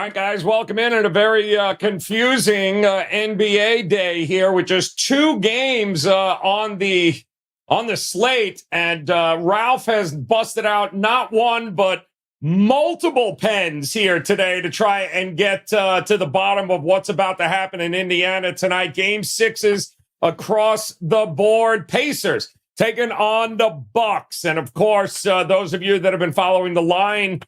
right, guys, welcome in at a very confusing NBA day here with just two games on the slate, and Ralph has busted out not one but multiple pens here today to try and get to the bottom of what's about to happen in Indiana tonight. Game sixes across the board. Pacers taking on the Bucks, and of course, those of you that have been following the line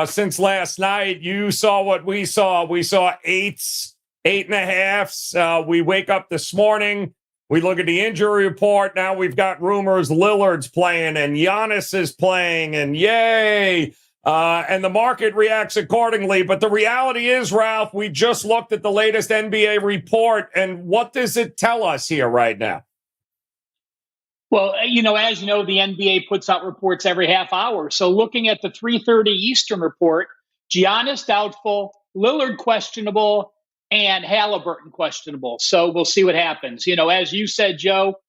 since last night, you saw what we saw. We saw eights, 8.5s. We wake up this morning. We look at the injury report. Now we've got rumors Lillard's playing and Giannis is playing, and yay. And the market reacts accordingly. But the reality is, Ralph, we just looked at the latest NBA report, and what does it tell us here right now? Well, as you know, the NBA puts out reports every half hour. So looking at the 3:30 Eastern report, Giannis doubtful, Lillard questionable, and Halliburton questionable. So we'll see what happens. As you said, Joe,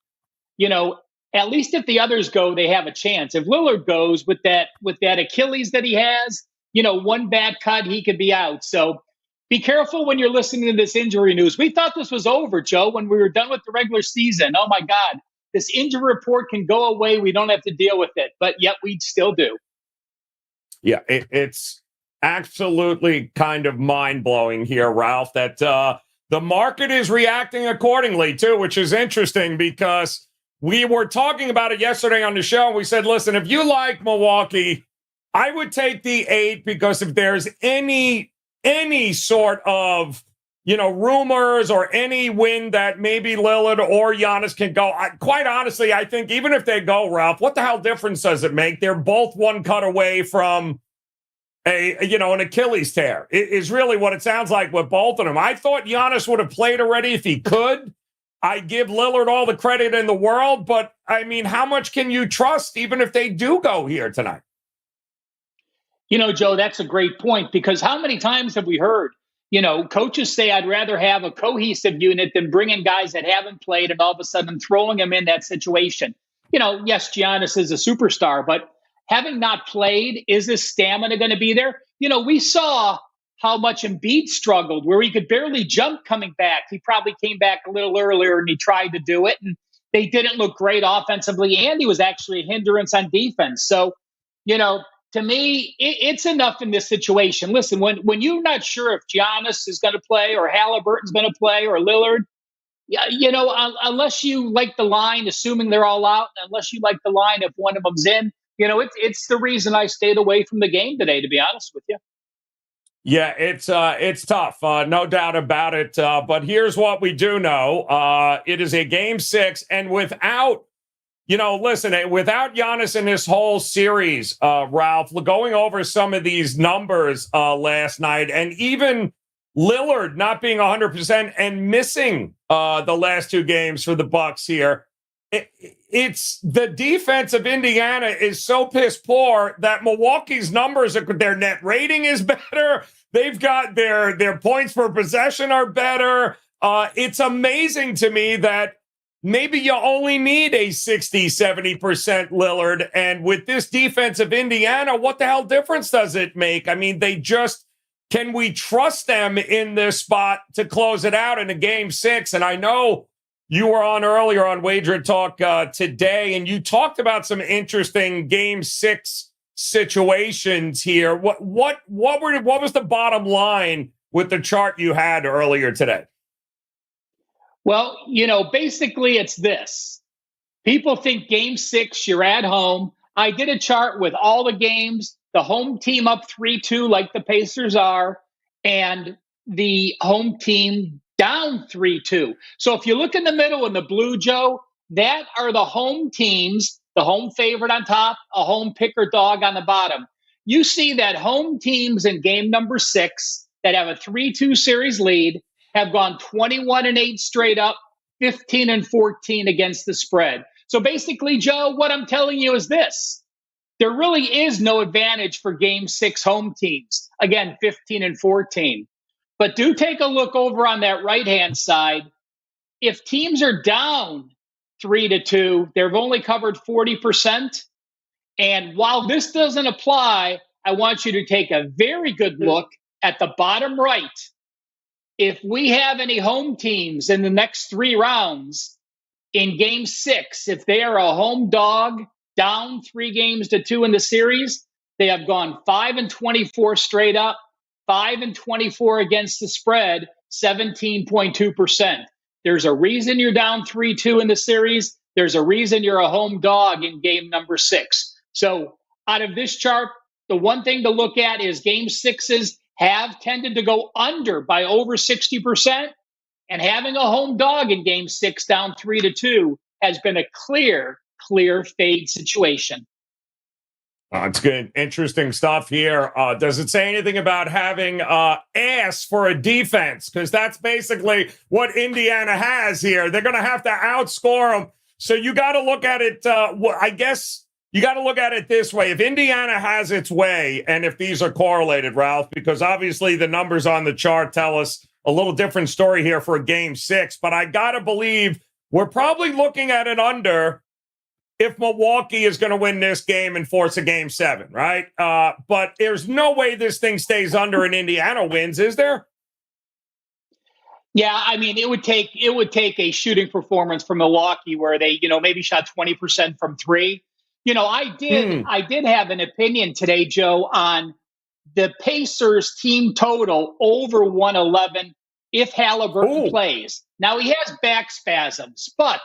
at least if the others go, they have a chance. If Lillard goes with that Achilles that he has, one bad cut, he could be out. So be careful when you're listening to this injury news. We thought this was over, Joe, when we were done with the regular season. Oh, my God. This injury report can go away. We don't have to deal with it, but yet we still do. Yeah, it's absolutely kind of mind-blowing here, Ralph, that the market is reacting accordingly, too, which is interesting because we were talking about it yesterday on the show. We said, listen, if you like Milwaukee, I would take the 8 because if there's any sort of rumors or any wind that maybe Lillard or Giannis can go. Quite honestly, I think even if they go, Ralph, what the hell difference does it make? They're both one cut away from an Achilles tear. It is really what it sounds like with both of them. I thought Giannis would have played already if he could. I give Lillard all the credit in the world, but I mean, how much can you trust even if they do go here tonight? Joe, that's a great point, because how many times have we heard coaches say, I'd rather have a cohesive unit than bring in guys that haven't played and all of a sudden throwing them in that situation. Yes, Giannis is a superstar, but having not played, is his stamina going to be there? We saw how much Embiid struggled, where he could barely jump coming back. He probably came back a little earlier and he tried to do it, and they didn't look great offensively, and he was actually a hindrance on defense. So, to me, it's enough in this situation. Listen, when you're not sure if Giannis is going to play or Halliburton's going to play or Lillard, unless you like the line, assuming they're all out, unless you like the line if one of them's in, it's the reason I stayed away from the game today, to be honest with you. Yeah, it's tough, no doubt about it. But here's what we do know. It is a game 6, and without Giannis in this whole series, Ralph, going over some of these numbers last night, and even Lillard not being 100% and missing the last 2 games for the Bucks here, it's the defense of Indiana is so piss poor that Milwaukee's numbers, their net rating is better. They've got their points per possession are better. It's amazing to me that maybe you only need a 60, 70% Lillard. And with this defense of Indiana, what the hell difference does it make? I mean, can we trust them in this spot to close it out in a game 6? And I know you were on earlier on WagerTalk today, and you talked about some interesting game 6 situations here. What was the bottom line with the chart you had earlier today? Well, basically it's this. People think game 6, you're at home. I did a chart with all the games, the home team up 3-2 like the Pacers are, and the home team down 3-2. So if you look in the middle in the blue, Joe, that are the home teams, the home favorite on top, a home picker dog on the bottom. You see that home teams in game number 6 that have a 3-2 series lead have gone 21-8 straight up, 15-14 against the spread. So basically, Joe, what I'm telling you is this. There really is no advantage for game 6 home teams. Again, 15-14. But do take a look over on that right-hand side. If teams are down 3-2, they've only covered 40%. And while this doesn't apply, I want you to take a very good look at the bottom right, if we have any home teams in the next 3 rounds in game 6, if they are a home dog down 3-2 in the series, they have gone 5-24 straight up, 5-24 against the spread, 17.2%. There's a reason you're down 3-2 in the series. There's a reason you're a home dog in game number 6. So out of this chart, the one thing to look at is game 6s have tended to go under by over 60%. And having a home dog in game 6 down 3-2 has been a clear fade situation. It's good. Interesting stuff here. Does it say anything about having ass for a defense? Because that's basically what Indiana has here. They're going to have to outscore them. So you got to look at it, I guess you got to look at it this way. If Indiana has its way, and if these are correlated, Ralph, because obviously the numbers on the chart tell us a little different story here for a game 6, but I got to believe we're probably looking at an under if Milwaukee is going to win this game and force a game 7, right? But there's no way this thing stays under and Indiana wins, is there? Yeah, I mean, it would take a shooting performance from Milwaukee where they, maybe shot 20% from 3. I did have an opinion today, Joe, on the Pacers team total over 111 if Halliburton plays. Now, he has back spasms, but,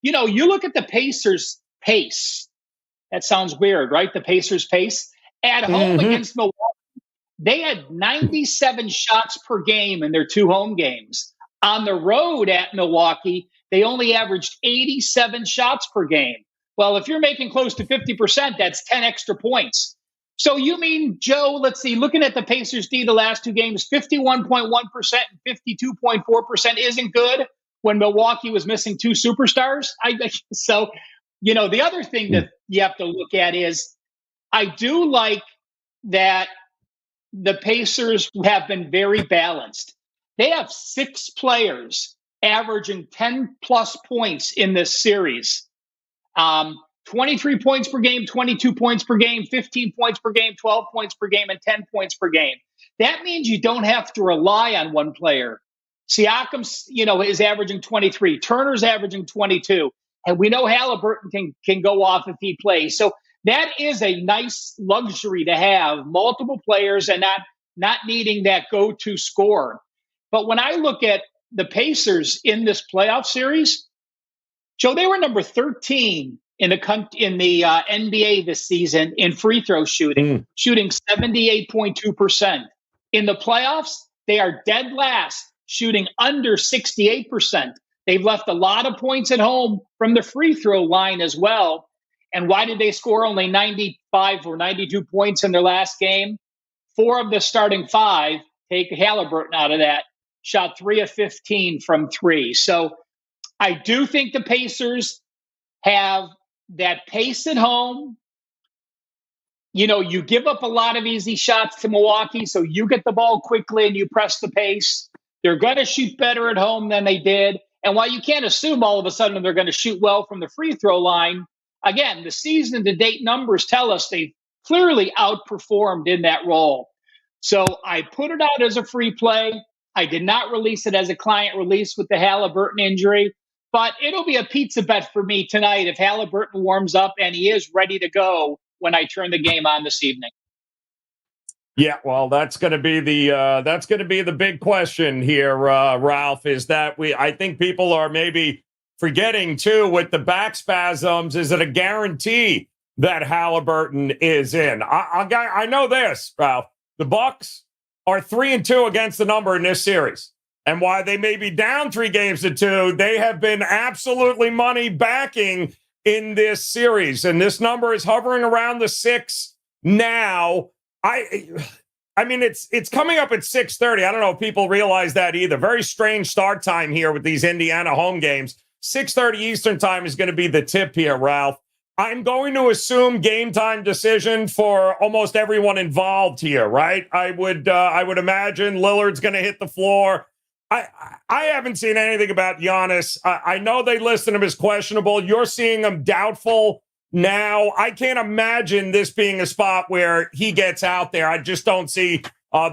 you look at the Pacers pace. That sounds weird, right? The Pacers pace. At home against Milwaukee, they had 97 shots per game in their 2 home games. On the road at Milwaukee, they only averaged 87 shots per game. Well, if you're making close to 50%, that's 10 extra points. So you mean, Joe, let's see, looking at the Pacers D the last 2 games, 51.1% and 52.4% isn't good when Milwaukee was missing 2 superstars. So, the other thing that you have to look at is I do like that the Pacers have been very balanced. They have 6 players averaging 10-plus points in this series. 23 points per game, 22 points per game, 15 points per game, 12 points per game, and 10 points per game. That means you don't have to rely on one player. Siakam's, is averaging 23. Turner's averaging 22. And we know Halliburton can go off if he plays. So that is a nice luxury to have multiple players and not needing that go-to scorer. But when I look at the Pacers in this playoff series, Joe, they were number 13 in the NBA this season in free throw shooting 78.2%. In the playoffs, they are dead last, shooting under 68%. They've left a lot of points at home from the free throw line as well. And why did they score only 95 or 92 points in their last game? 4 of the starting 5, take Halliburton out of that, shot 3 of 15 from 3. So I do think the Pacers have that pace at home. You give up a lot of easy shots to Milwaukee, so you get the ball quickly and you press the pace. They're going to shoot better at home than they did. And while you can't assume all of a sudden they're going to shoot well from the free throw line, again, the season-to-date numbers tell us they've clearly outperformed in that role. So I put it out as a free play. I did not release it as a client release with the Halliburton injury, but it'll be a pizza bet for me tonight if Halliburton warms up and he is ready to go when I turn the game on this evening. Yeah, well, that's going to be the big question here, Ralph. Is that I think people are maybe forgetting too with the back spasms. Is it a guarantee that Halliburton is in? I know this, Ralph. The Bucks are 3-2 against the number in this series, and while they may be down 3-2, they have been absolutely money backing in this series, and this number is hovering around the 6 now. I mean, it's coming up at 6:30. I don't know if people realize that either. Very strange start time here with these Indiana home games. 6:30 Eastern time is going to be the tip here, Ralph. I'm going to assume game time decision for almost everyone involved here, right? I would imagine Lillard's going to hit the floor. I haven't seen anything about Giannis. I know they listed him as questionable. You're seeing him doubtful now. I can't imagine this being a spot where he gets out there. I just don't see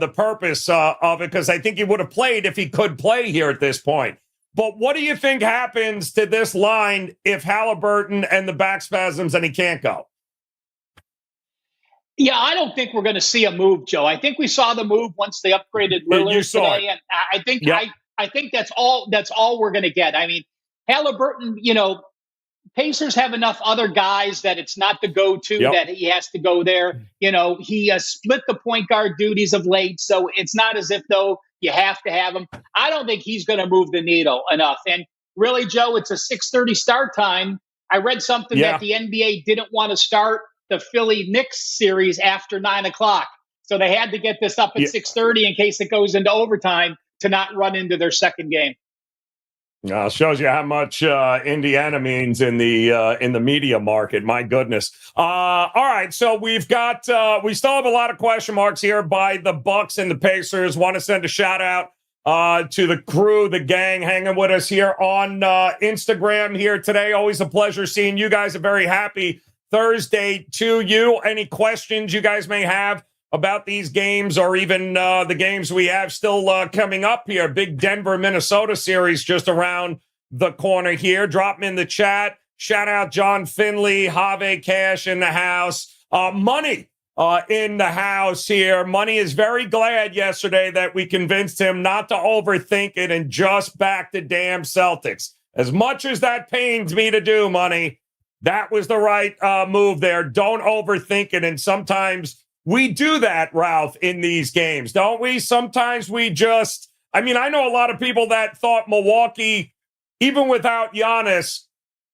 the purpose of it, because I think he would have played if he could play here at this point. But what do you think happens to this line if Halliburton and the back spasms and he can't go? Yeah, I don't think we're going to see a move, Joe. I think we saw the move once they upgraded Lillard today, and I think I think that's all we're going to get. I mean, Halliburton, Pacers have enough other guys that it's not the go-to that he has to go there. He split the point guard duties of late, so it's not as if though you have to have him. I don't think he's going to move the needle enough. And really, Joe, it's a 6:30 start time. I read something that the NBA didn't want to start the Philly Knicks series after 9 o'clock. So they had to get this up at 6:30 in case it goes into overtime to not run into their second game. Shows you how much Indiana means in the media market. My goodness. All right, so we've got we still have a lot of question marks here by the Bucks and the Pacers. Want to send a shout out to the crew, the gang, hanging with us here on Instagram here today. Always a pleasure seeing you guys. A very happy Thursday to you. Any questions you guys may have about these games, or even the games we have still coming up here? Big Denver-Minnesota series just around the corner here. Drop them in the chat. Shout out John Finley, Have Cash in the house. Money in the house here. Money is very glad yesterday that we convinced him not to overthink it and just back the damn Celtics. As much as that pains me to do, Money, that was the right move there. Don't overthink it. And sometimes we do that, Ralph, in these games, don't we? Sometimes we just, I know a lot of people that thought Milwaukee, even without Giannis,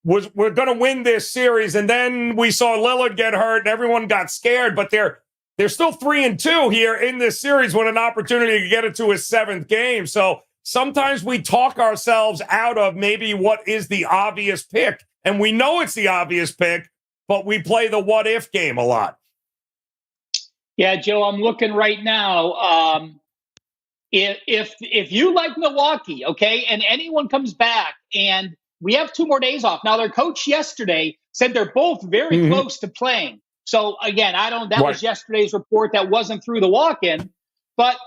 we're going to win this series. And then we saw Lillard get hurt and everyone got scared, but they're still 3-2 here in this series with an opportunity to get it to a seventh game. So sometimes we talk ourselves out of maybe what is the obvious pick. And we know it's the obvious pick, but we play the what if game a lot. Yeah, Joe, I'm looking right now. If you like Milwaukee, okay, and anyone comes back, and we have 2 more days off. Now, their coach yesterday said they're both very close to playing. So again, that was yesterday's report. That wasn't through the walk-in. But,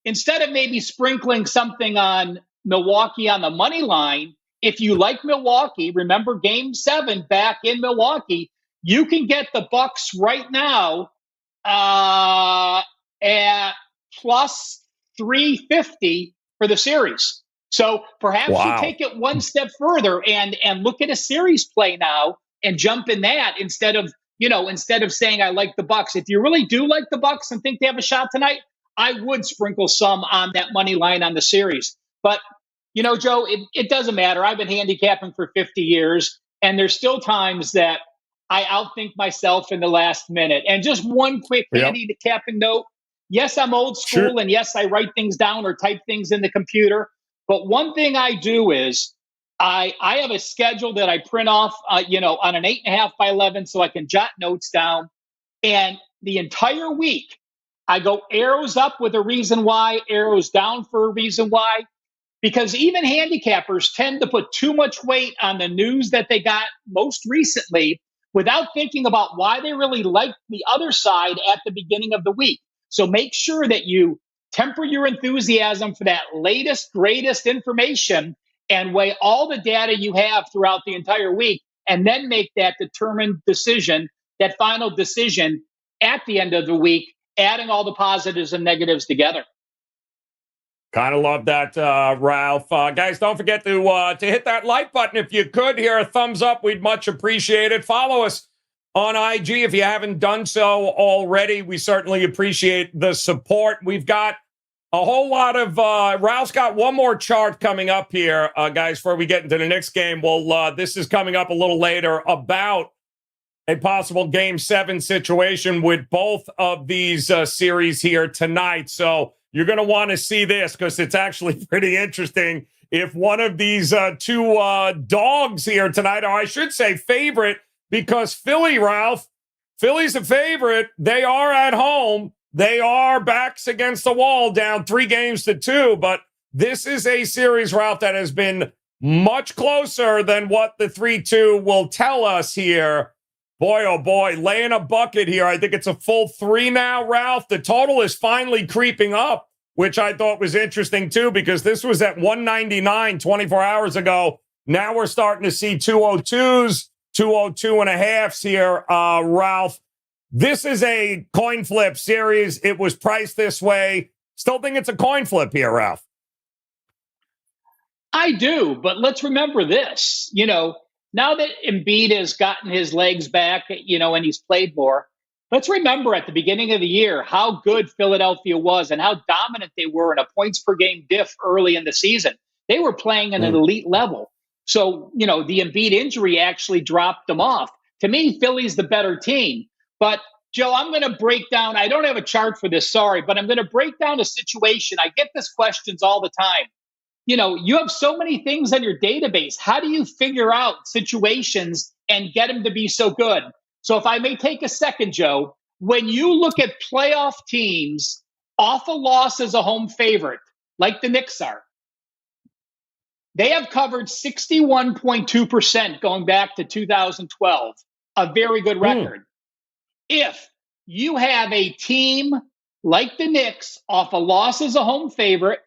instead of maybe sprinkling something on Milwaukee on the money line, if you like Milwaukee, remember Game 7 back in Milwaukee, you can get the Bucks right now at plus 350 for the series. So perhaps you take it one step further and look at a series play now and jump in that instead of saying I like the Bucks. If you really do like the Bucks and think they have a shot tonight, I would sprinkle some on that money line on the series. But Joe, it doesn't matter. I've been handicapping for 50 years, and there's still times that I outthink myself in the last minute. And just one quick handicapping note. Yes, I'm old school, and yes, I write things down or type things in the computer. But one thing I do is I have a schedule that I print off, on an 8.5 by 11 so I can jot notes down. And the entire week, I go arrows up with a reason why, arrows down for a reason why. Because even handicappers tend to put too much weight on the news that they got most recently without thinking about why they really like the other side at the beginning of the week. So make sure that you temper your enthusiasm for that latest, greatest information and weigh all the data you have throughout the entire week, and then make that determined decision, that final decision at the end of the week, adding all the positives and negatives together. Kind of love that, Ralph. Guys, don't forget to hit that like button if you could. Here, a thumbs up. We'd much appreciate it. Follow us on IG if you haven't done so already. We certainly appreciate the support. We've got a whole lot of Ralph's got one more chart coming up here, guys, before we get into the next game. Well, this is coming up a little later about a possible Game 7 situation with both of these series here tonight. So you're going to want to see this because it's actually pretty interesting. If one of these 2 dogs here tonight, or I should say favorite, because Philly, Ralph, Philly's a favorite. They are at home. They are backs against the wall, down 3-2. But this is a series, Ralph, that has been much closer than what the 3-2 will tell us here. Boy, oh boy, laying a bucket here. I think it's a full 3 now, Ralph. The total is finally creeping up, which I thought was interesting too, because this was at 199 24 hours ago. Now we're starting to see 202s, 202 and a halves here, Ralph. This is a coin flip series. It was priced this way. Still think it's a coin flip here, Ralph. I do, but let's remember this. Now that Embiid has gotten his legs back, and he's played more, let's remember at the beginning of the year how good Philadelphia was and how dominant they were in a points per game diff early in the season. They were playing at an elite level. So, the Embiid injury actually dropped them off. To me, Philly's the better team. But, Joe, I'm going to break down, I don't have a chart for this, sorry, but I'm going to break down a situation. I get this questions all the time. You have so many things on your database. How do you figure out situations and get them to be so good? So if I may take a second, Joe, when you look at playoff teams off a loss as a home favorite, like the Knicks are, they have covered 61.2% going back to 2012, a very good record. If you have a team like the Knicks off a loss as a home favorite,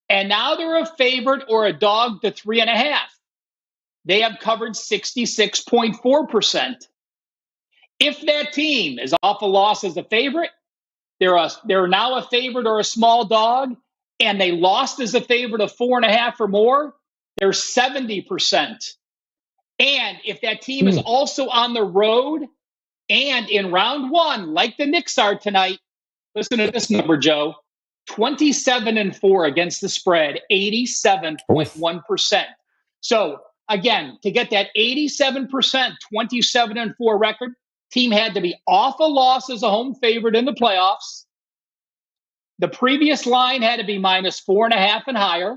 and now they're a favorite or a dog to 3.5. They have covered 66.4%. If that team is off a loss as a favorite, they're now a favorite or a small dog, and they lost as a favorite of 4.5 or more, they're 70%. And if that team is also on the road and in round one, like the Knicks are tonight, listen to this number, Joe. 27-4 against the spread, 87.1%. So again, to get that 87%, 27-4 record, team had to be off a loss as a home favorite in the playoffs. The previous line had to be -4.5 and higher.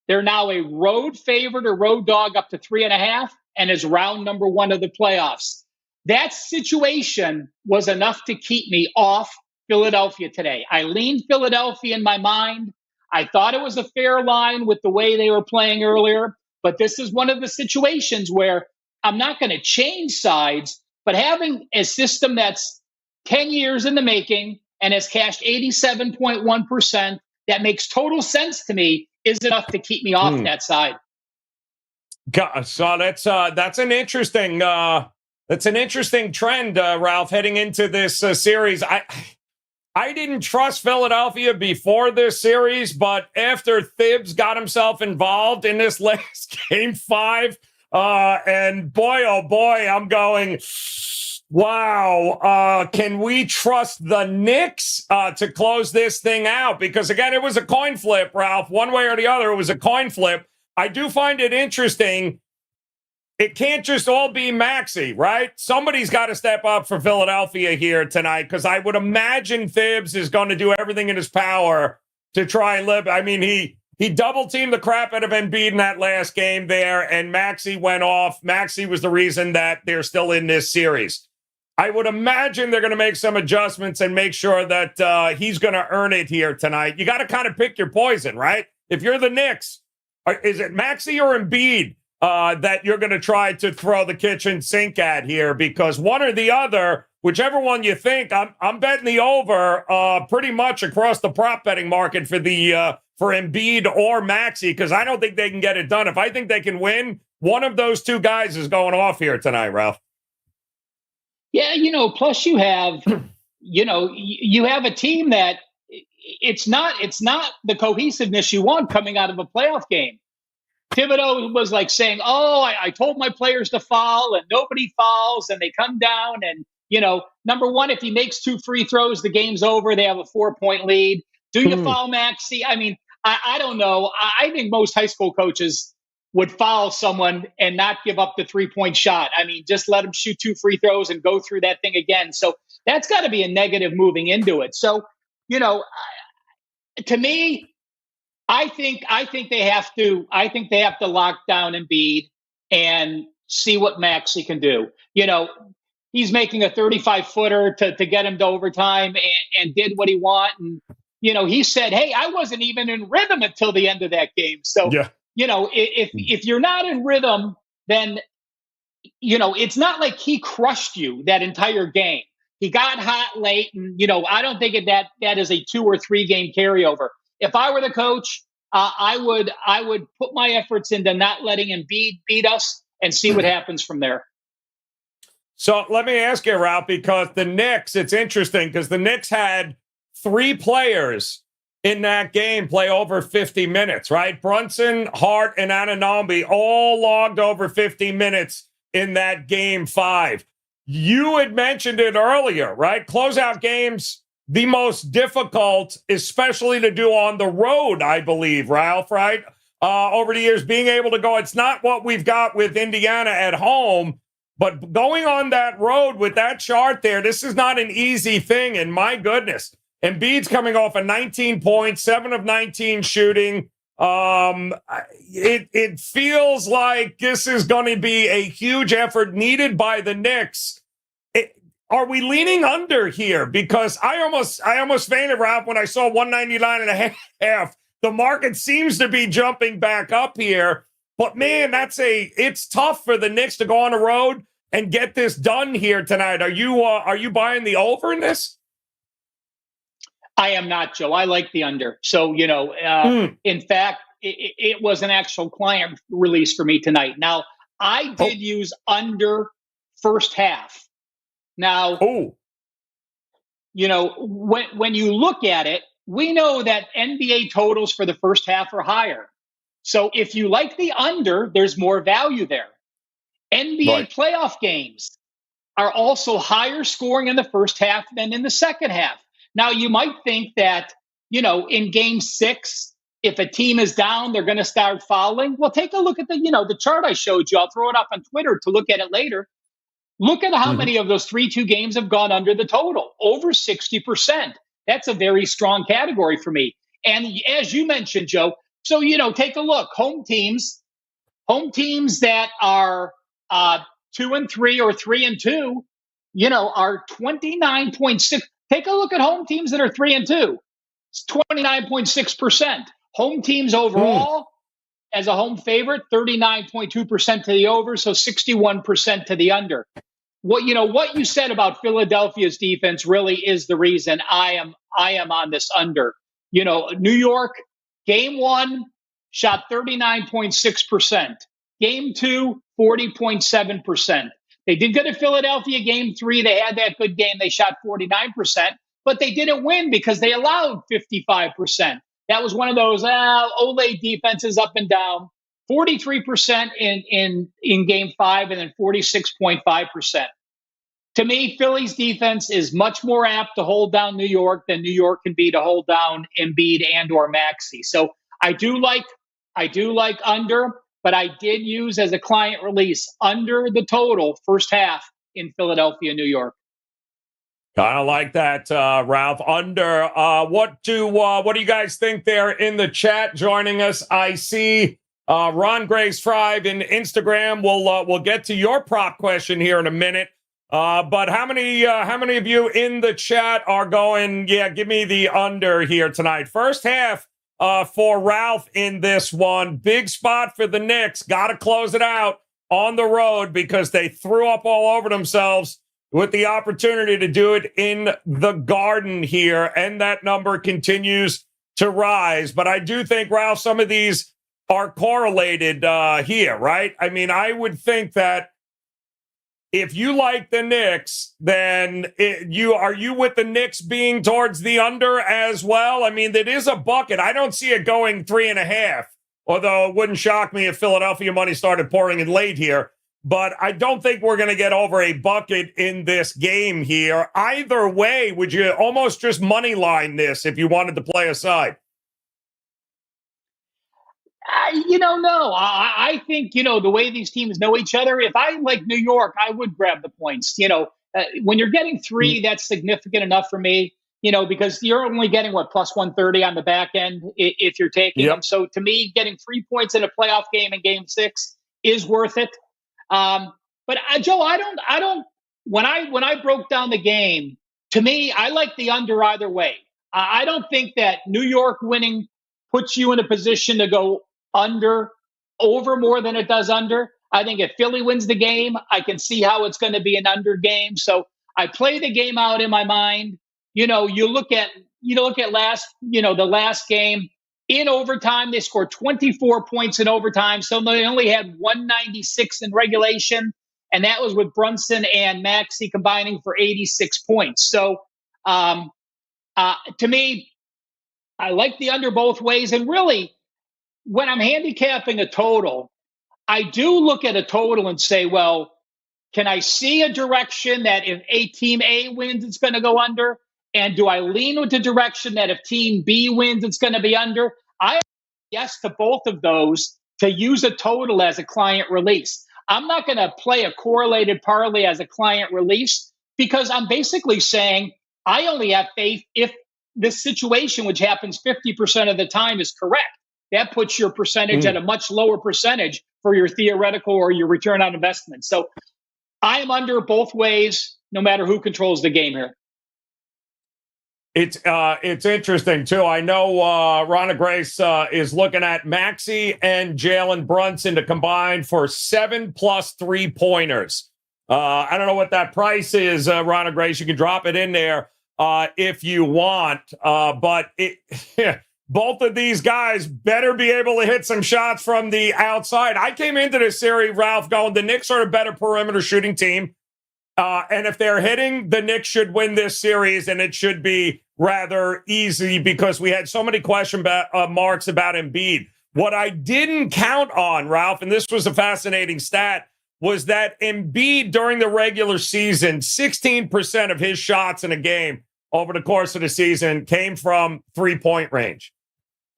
They're now a road favorite or road dog up to 3.5 and is round number 1 of the playoffs. That situation was enough to keep me off Philadelphia today. I leaned Philadelphia in my mind. I thought it was a fair line with the way they were playing earlier, but this is one of the situations where I'm not going to change sides, but having a system that's 10 years in the making and has cashed 87.1%, that makes total sense to me, is enough to keep me off that side. So that's an interesting trend, Ralph, heading into this series. I didn't trust Philadelphia before this series, but after Thibs got himself involved in this last game 5, and boy, oh boy, I'm going, wow, can we trust the Knicks to close this thing out? Because again, it was a coin flip, Ralph, one way or the other, it was a coin flip. I do find it interesting. It can't just all be Maxey, right? Somebody's got to step up for Philadelphia here tonight, because I would imagine Thibs is going to do everything in his power to try and live. I mean, he double-teamed the crap out of Embiid in that last game there, and Maxey went off. Maxey was the reason that they're still in this series. I would imagine they're going to make some adjustments and make sure that he's going to earn it here tonight. You got to kind of pick your poison, right? If you're the Knicks, is it Maxey or Embiid that you're going to try to throw the kitchen sink at here? Because one or the other, whichever one you think, I'm betting the over pretty much across the prop betting market for Embiid or Maxey, because I don't think they can get it done. If I think they can win, one of those two guys is going off here tonight, Ralph. Yeah, plus you have, you have a team that it's not the cohesiveness you want coming out of a playoff game. Thibodeau was like saying, I told my players to foul and nobody fouls and they come down and, number one, if he makes 2 free throws, the game's over. They have a 4-point lead. Do you foul Maxey? I mean, I don't know. I think most high school coaches would foul someone and not give up the 3-point shot. I mean, just let them shoot 2 free throws and go through that thing again. So that's got to be a negative moving into it. So, to me, I think they have to lock down Embiid and see what Maxey can do. He's making a 35-footer to get him to overtime and did what he want. And, he said, hey, I wasn't even in rhythm until the end of that game. So, if you're not in rhythm, then it's not like he crushed you that entire game. He got hot late, and I don't think that is a 2 or 3 game carryover. If I were the coach, I would put my efforts into not letting him beat us and see what happens from there. So let me ask you, Ralph, because the Knicks, it's interesting because the Knicks had 3 players in that game play over 50 minutes, right? Brunson, Hart, and Anunoby all logged over 50 minutes in that game 5. You had mentioned it earlier, right? Closeout games, the most difficult, especially to do on the road, I believe, Ralph, right? Over the years, being able to go, it's not what we've got with Indiana at home, but going on that road with that chart there, this is not an easy thing. And my goodness, Embiid's coming off a 19 points, 7 of 19 shooting. It feels like this is going to be a huge effort needed by the Knicks. Are we leaning under here? Because I almost fainted, Ralph, when I saw 199.5. The market seems to be jumping back up here. But man, it's tough for the Knicks to go on the road and get this done here tonight. Are you buying the over in this? I am not, Joe. I like the under. So, in fact, it was an actual client release for me tonight. Now, I did use under first half. Now, when you look at it, we know that NBA totals for the first half are higher. So if you like the under, there's more value there. NBA playoff games are also higher scoring in the first half than in the second half. Now, you might think that, in game 6, if a team is down, they're going to start fouling. Well, take a look at the chart I showed you. I'll throw it up on Twitter to look at it later. Look at how many of those 3-2 games have gone under the total, over 60%. That's a very strong category for me. And as you mentioned, Joe, so, take a look. Home teams that are 2-3 or 3-2, are 29.6. Take a look at home teams that are 3-2. It's 29.6%. Home teams overall, as a home favorite, 39.2% to the over, so 61% to the under. What you said about Philadelphia's defense really is the reason I am on this under. New York, game 1 shot 39.6%. Game 2, 40.7%. They did good at Philadelphia. Game 3, they had that good game. They shot 49%, but they didn't win because they allowed 55%. That was one of those Ole defenses up and down. 43% in game 5 and then 46.5%. To me, Philly's defense is much more apt to hold down New York than New York can be to hold down Embiid and or Maxey. So I do like under, but I did use as a client release under the total first half in Philadelphia, New York. Kind of like that, Ralph. Under. What do you guys think there in the chat? Joining us, I see Ron Grace Fry in Instagram. We'll get to your prop question here in a minute. But how many of you in the chat are going? Yeah, give me the under here tonight. First half for Ralph in this one. Big spot for the Knicks. Got to close it out on the road because they threw up all over themselves with the opportunity to do it in the Garden here, and that number continues to rise. But I do think, Ralph, some of these are correlated here, right? I mean, I would think that if you like the Knicks, then are you with the Knicks being towards the under as well? I mean, it is a bucket. I don't see it going 3.5, although it wouldn't shock me if Philadelphia money started pouring in late here. But I don't think we're going to get over a bucket in this game here. Either way, would you almost just money line this if you wanted to play a side? No. I think, the way these teams know each other, if I like New York, I would grab the points. When you're getting 3, that's significant enough for me, because you're only getting, plus 130 on the back end if you're taking them. So to me, getting 3 points in a playoff game in game 6 is worth it. But Joe, I don't, when I broke down the game, to me, I like the under either way. I don't think that New York winning puts you in a position to go over more than it does under. I think if Philly wins the game, I can see how it's going to be an under game. So I play the game out in my mind. You look at the last game in overtime. They scored 24 points in overtime, so they only had 196 in regulation, and that was with Brunson and Maxey combining for 86 points. So to me, I like the under both ways. And really, when I'm handicapping a total, I do look at a total and say, well, can I see a direction that if team A wins, it's going to go under? And do I lean with the direction that if team B wins, it's going to be under? I yes to both of those to use a total as a client release. I'm not going to play a correlated parlay as a client release because I'm basically saying I only have faith if this situation, which happens 50% of the time, is correct. That puts your percentage at a much lower percentage for your theoretical or your return on investment. So I am under both ways, no matter who controls the game here. It's interesting, too. I know Ronna Grace is looking at Maxey and Jalen Brunson to combine for 7+ 3-pointers. I don't know what that price is, Ronna Grace. You can drop it in there if you want. But both of these guys better be able to hit some shots from the outside. I came into this series, Ralph, going the Knicks are a better perimeter shooting team. And if they're hitting, the Knicks should win this series, and it should be rather easy because we had so many question marks about Embiid. What I didn't count on, Ralph, and this was a fascinating stat, was that Embiid during the regular season, 16% of his shots in a game over the course of the season came from three-point range.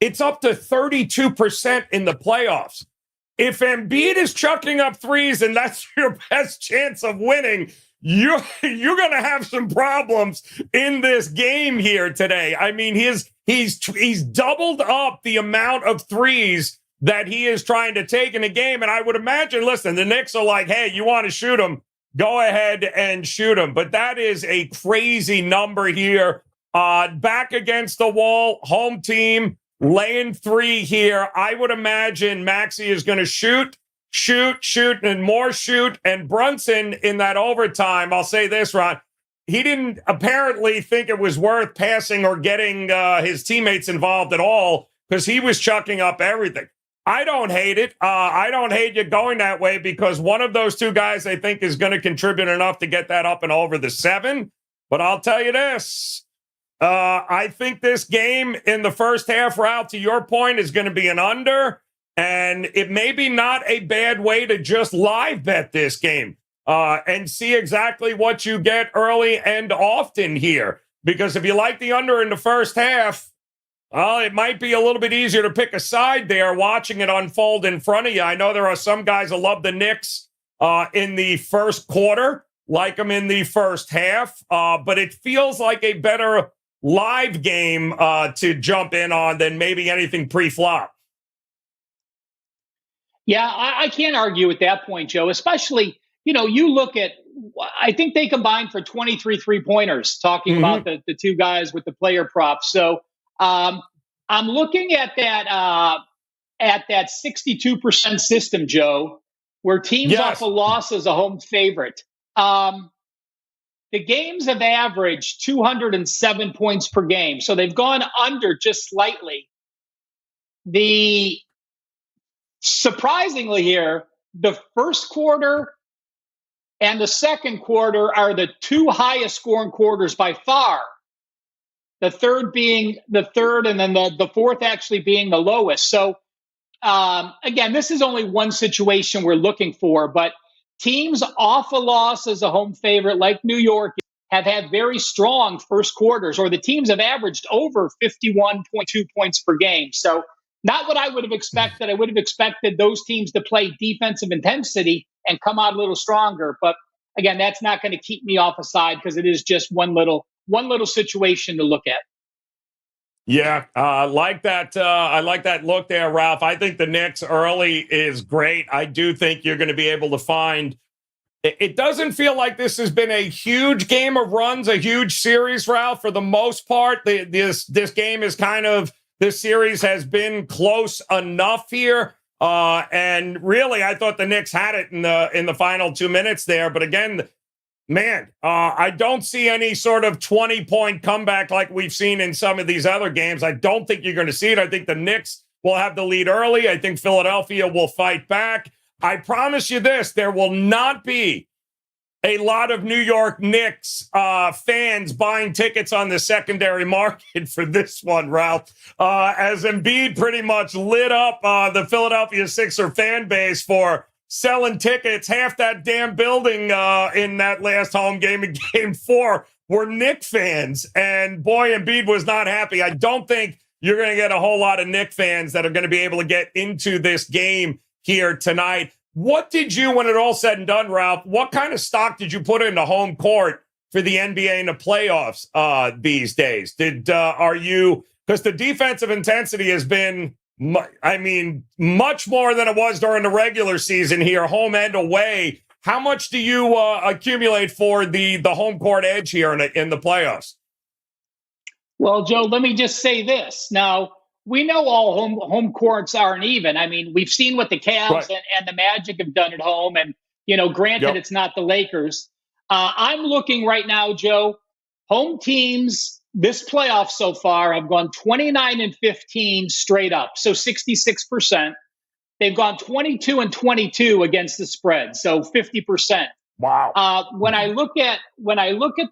It's up to 32% in the playoffs. If Embiid is chucking up threes and that's your best chance of winning, you're going to have some problems in this game here today. I mean, he's doubled up the amount of threes that he is trying to take in a game. And I would imagine, listen, the Knicks are like, hey, you want to shoot him? Go ahead and shoot him. But that is a crazy number here. Back against the wall, home team, laying 3 here. I would imagine Maxey is going to shoot, and more shoot. And Brunson in that overtime, I'll say this, Ron, he didn't apparently think it was worth passing or getting his teammates involved at all because he was chucking up everything. I don't hate it. I don't hate you going that way because one of those two guys I think is going to contribute enough to get that up and over the 7. But I'll tell you this. I think this game in the first half, Ralph, to your point, is going to be an under. And it may be not a bad way to just live bet this game and see exactly what you get early and often here. Because if you like the under in the first half, well, it might be a little bit easier to pick a side there watching it unfold in front of you. I know there are some guys that love the Knicks in the first quarter, like them in the first half, but it feels like a better live game to jump in on than maybe anything pre-flop. Yeah, I can't argue with that point, Joe, especially, you look at, I think they combined for 23 3-pointers, talking about the two guys with the player props. So I'm looking at that 62% system, Joe, where teams off a loss as a home favorite. The games have averaged 207 points per game, so they've gone under just slightly. Surprisingly here, the first quarter and the second quarter are the two highest scoring quarters by far. The third being the third, and then the fourth actually being the lowest. So, again, this is only one situation we're looking for, but teams off a loss as a home favorite, like New York, have had very strong first quarters, or the teams have averaged over 51.2 points per game. So, not what I would have expected. I would have expected those teams to play defensive intensity and come out a little stronger. But again, that's not going to keep me off a side because it is just one little situation to look at. Yeah, I like that. I like that look there, Ralph. I think the Knicks early is great. I do think you're going to be able to find. It doesn't feel like this has been a huge game of runs, a huge series, Ralph. For the most part, this game is kind of. This series has been close enough here. And really, I thought the Knicks had it in the final 2 minutes there. But again, man, I don't see any sort of 20-point comeback like we've seen in some of these other games. I don't think you're going to see it. I think the Knicks will have the lead early. I think Philadelphia will fight back. I promise you this, there will not be a lot of New York Knicks fans buying tickets on the secondary market for this one, Ralph, as Embiid pretty much lit up the Philadelphia Sixer fan base for selling tickets. Half that damn building in that last home game in Game 4 were Knicks fans, and boy, Embiid was not happy. I don't think you're going to get a whole lot of Knicks fans that are going to be able to get into this game here tonight. What did you, when it all said and done, Ralph, what kind of stock did you put into home court for the NBA in the playoffs these days? Are you, because the defensive intensity has been, much more than it was during the regular season here, home and away. How much do you accumulate for the home court edge here in the playoffs? Well, Joe, let me just say this. Now, we know all home courts aren't even. I mean, we've seen what the Cavs and the Magic have done at home. And, granted, It's not the Lakers. I'm looking right now, Joe, home teams this playoff so far have gone 29-15 straight up. So 66%. They've gone 22-22 against the spread. So 50%. Wow. When I look at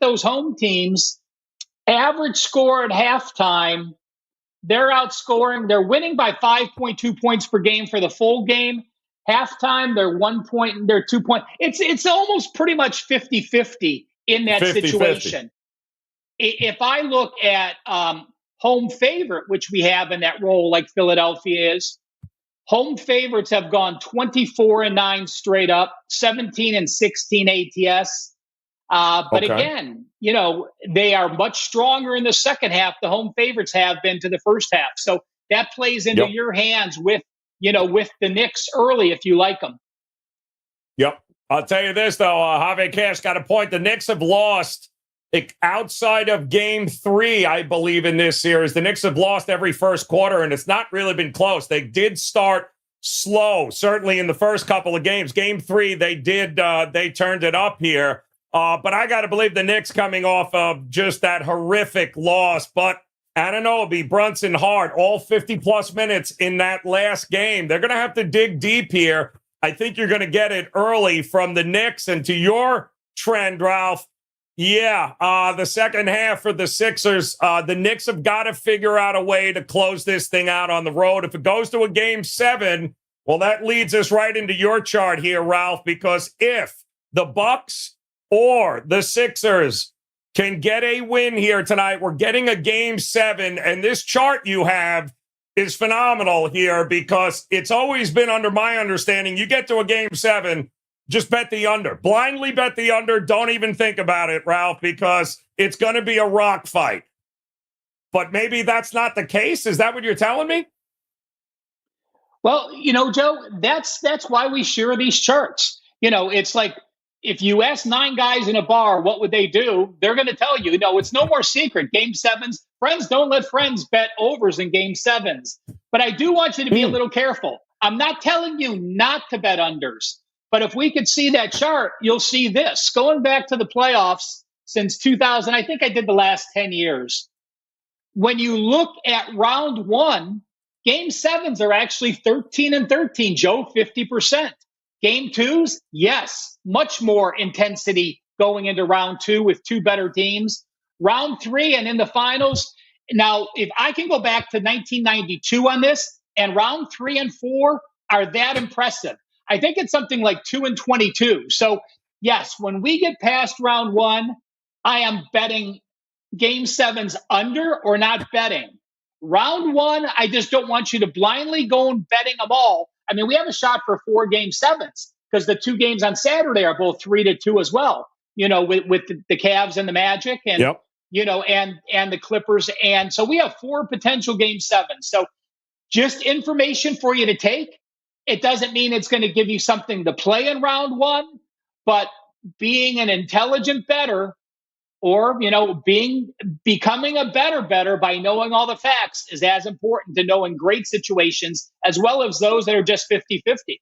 those home teams, average score at halftime, they're outscoring. They're winning by 5.2 points per game for the full game. Halftime, they're 1 point and they're 2 point. It's almost pretty much 50-50 in that 50-50 situation. If I look at home favorite, which we have in that role, like Philadelphia is, home favorites have gone 24-9 straight up, 17-16 ATS. But again, they are much stronger in the second half. The home favorites have been to the first half. So that plays into your hands with the Knicks early if you like them. Yep. I'll tell you this, though. Javier Cash got a point. The Knicks have lost outside of Game 3, I believe, in this series. The Knicks have lost every first quarter, and it's not really been close. They did start slow, certainly in the first couple of games. Game 3, they turned it up here. But I got to believe the Knicks coming off of just that horrific loss. But Anunoby, Brunson, Hart, all 50-plus minutes in that last game. They're going to have to dig deep here. I think you're going to get it early from the Knicks. And to your trend, Ralph, the second half for the Sixers, the Knicks have got to figure out a way to close this thing out on the road. If it goes to a Game 7, well, that leads us right into your chart here, Ralph, because if the Bucks or the Sixers can get a win here tonight, we're getting a Game 7, and this chart you have is phenomenal here because it's always been under my understanding, you get to a Game 7, just bet the under. Blindly bet the under. Don't even think about it, Ralph, because it's going to be a rock fight. But maybe that's not the case. Is that what you're telling me? Well, Joe, that's why we share these charts. It's like if you ask 9 guys in a bar, what would they do? They're going to tell you, it's no more secret. Game 7s, friends don't let friends bet overs in Game 7s. But I do want you to be a little careful. I'm not telling you not to bet unders. But if we could see that chart, you'll see this. Going back to the playoffs since 2000, I think I did the last 10 years. When you look at round 1, Game 7s are actually 13-13, Joe, 50%. Game 2s, yes, much more intensity going into round 2 with 2 better teams. Round 3 and in the finals. Now, if I can go back to 1992 on this, and round 3 and 4 are that impressive. I think it's something like 2-22. So, yes, when we get past round 1, I am betting Game 7s under or not betting. Round 1, I just don't want you to blindly go and betting them all. I mean, we have a shot for 4 Game 7s because the 2 games on Saturday are both 3-2 as well, with the Cavs and the Magic and, and the Clippers. And so we have 4 potential Game 7s. So just information for you to take. It doesn't mean it's going to give you something to play in round 1, but being an intelligent bettor, or, becoming a better by knowing all the facts is as important to knowing great situations as well as those that are just 50-50.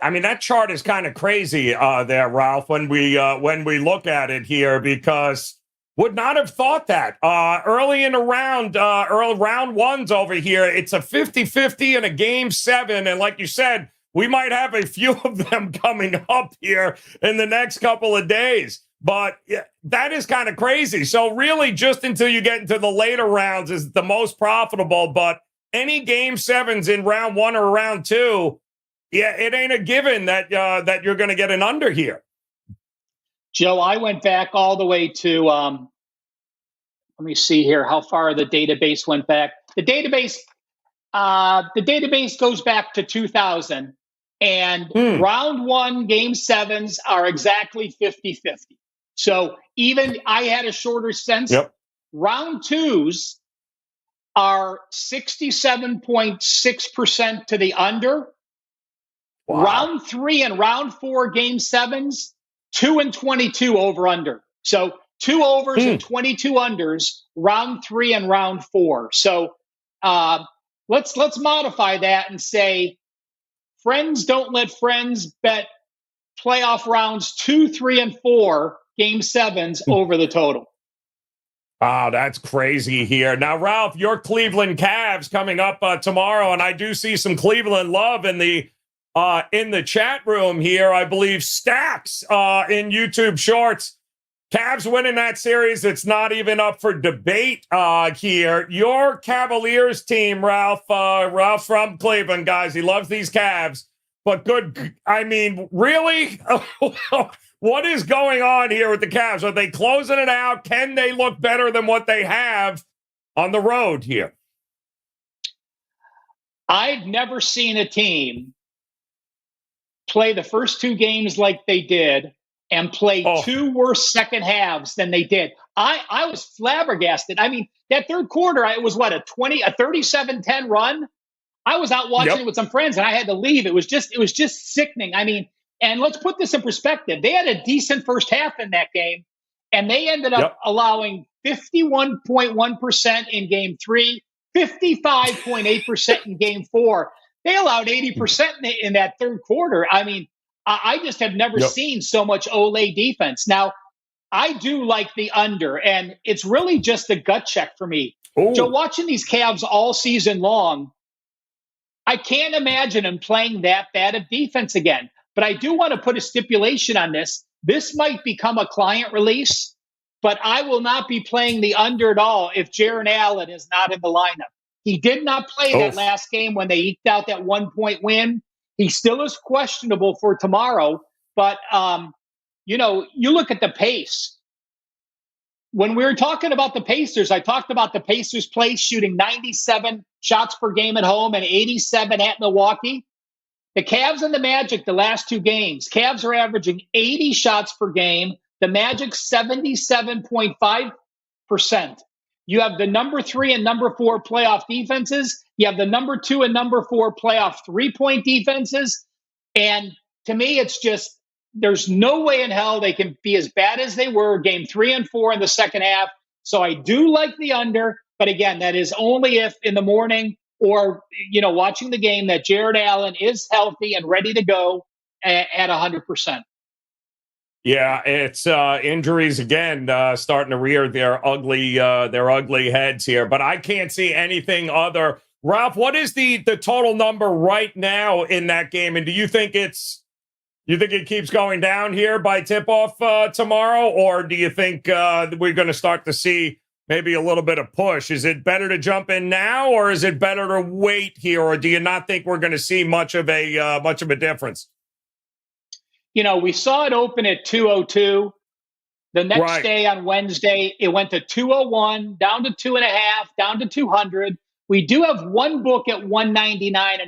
I mean, that chart is kind of crazy there, Ralph, when we look at it here, because would not have thought that early in the round, early round ones over here. It's a 50-50 in a game 7. And like you said, we might have a few of them coming up here in the next couple of days. But yeah, that is kind of crazy. So really, just until you get into the later rounds is the most profitable. But any game 7s in round 1 or round 2, yeah, it ain't a given that that you're going to get an under here. Joe, I went back all the way to, let me see here how far the database went back. The database goes back to 2000, and round 1 game 7s are exactly 50-50. So even I had a shorter sense. Yep. Round 2s are 67.6% to the under. Wow. Round 3 and round 4 game 7s, 2 and 22 over under. So 2 overs and 22 unders, round 3 and round 4. So let's modify that and say, friends don't let friends bet playoff rounds 2, 3, and 4 game 7s over the total. Wow, that's crazy here. Now, Ralph, your Cleveland Cavs coming up tomorrow, and I do see some Cleveland love in the chat room here. I believe Stacks in YouTube Shorts. Cavs winning that series. It's not even up for debate here. Your Cavaliers team, Ralph. Ralph's from Cleveland, guys. He loves these Cavs. But good, I mean, really? What is going on here with the Cavs? Are they closing it out? Can they look better than what they have on the road here? I've never seen a team play the first 2 games like they did and play 2 worse second halves than they did. I was flabbergasted. I mean, that third quarter, it was what, a 37-10 run? I was out watching it with some friends and I had to leave. It was just sickening. I mean, and let's put this in perspective. They had a decent first half in that game, and they ended up allowing 51.1% in game 3, 55.8% in game 4. They allowed 80% in that third quarter. I mean, I just have never seen so much Olay defense. Now, I do like the under, and it's really just a gut check for me. So watching these Cavs all season long, I can't imagine them playing that bad of defense again. But I do want to put a stipulation on this. This might become a client release, but I will not be playing the under at all if Jaron Allen is not in the lineup. He did not play that last game when they eked out that 1-point win. He still is questionable for tomorrow. But, you look at the pace. When we were talking about the Pacers, I talked about the Pacers' pace shooting 97 shots per game at home and 87 at Milwaukee. The Cavs and the Magic, the last 2 games, Cavs are averaging 80 shots per game. The Magic, 77.5%. You have the number 3 and number 4 playoff defenses. You have the number 2 and number 4 playoff 3-point defenses. And to me, it's just, there's no way in hell they can be as bad as they were game 3 and 4 in the second half. So I do like the under. But again, that is only if in the morning or, watching the game that Jared Allen is healthy and ready to go at 100%. Yeah, it's injuries again starting to rear their ugly heads here. But I can't see anything other. Ralph, what is the total number right now in that game? And do you think it keeps going down here by tip-off tomorrow? Or do you think we're going to start to see maybe a little bit of push? Is it better to jump in now, or is it better to wait here? Or do you not think we're going to see much of a difference? We saw it open at 202. The next day on Wednesday, it went to 201, down to 2.5, down to 200. We do have one book at 199.5.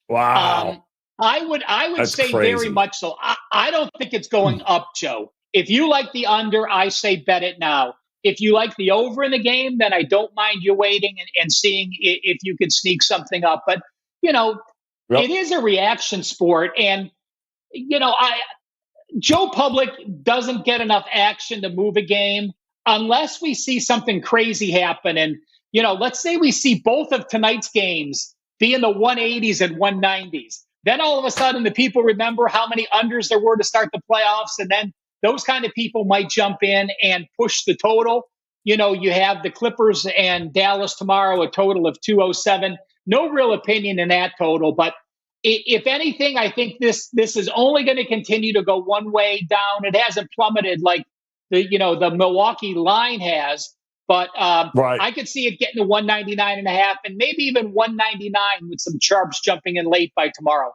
Wow. I would That's say crazy. very much so. I don't think it's going up, Joe. If you like the under, I say bet it now. If you like the over in the game, then I don't mind you waiting and seeing if you could sneak something up. But, it is a reaction sport. And, Joe Public doesn't get enough action to move a game unless we see something crazy happen. And, let's say we see both of tonight's games be in the 180s and 190s. Then all of a sudden, the people remember how many unders there were to start the playoffs. And then those kind of people might jump in and push the total. You have the Clippers and Dallas tomorrow, a total of 207. No real opinion in that total. But if anything, I think this is only going to continue to go one way down. It hasn't plummeted like the Milwaukee line has. But Right. I could see it getting to 199.5 and maybe even 199 with some sharps jumping in late by tomorrow.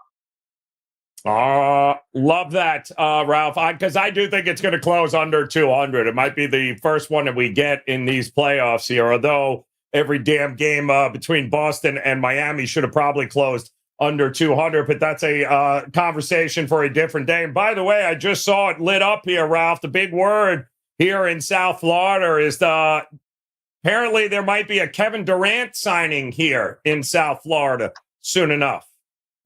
Love that, Ralph, because I do think it's going to close under 200. It might be the first one that we get in these playoffs here, although every damn game between Boston and Miami should have probably closed under 200, but that's a conversation for a different day. And by the way, I just saw it lit up here, Ralph. The big word here in South Florida is apparently there might be a Kevin Durant signing here in South Florida soon enough.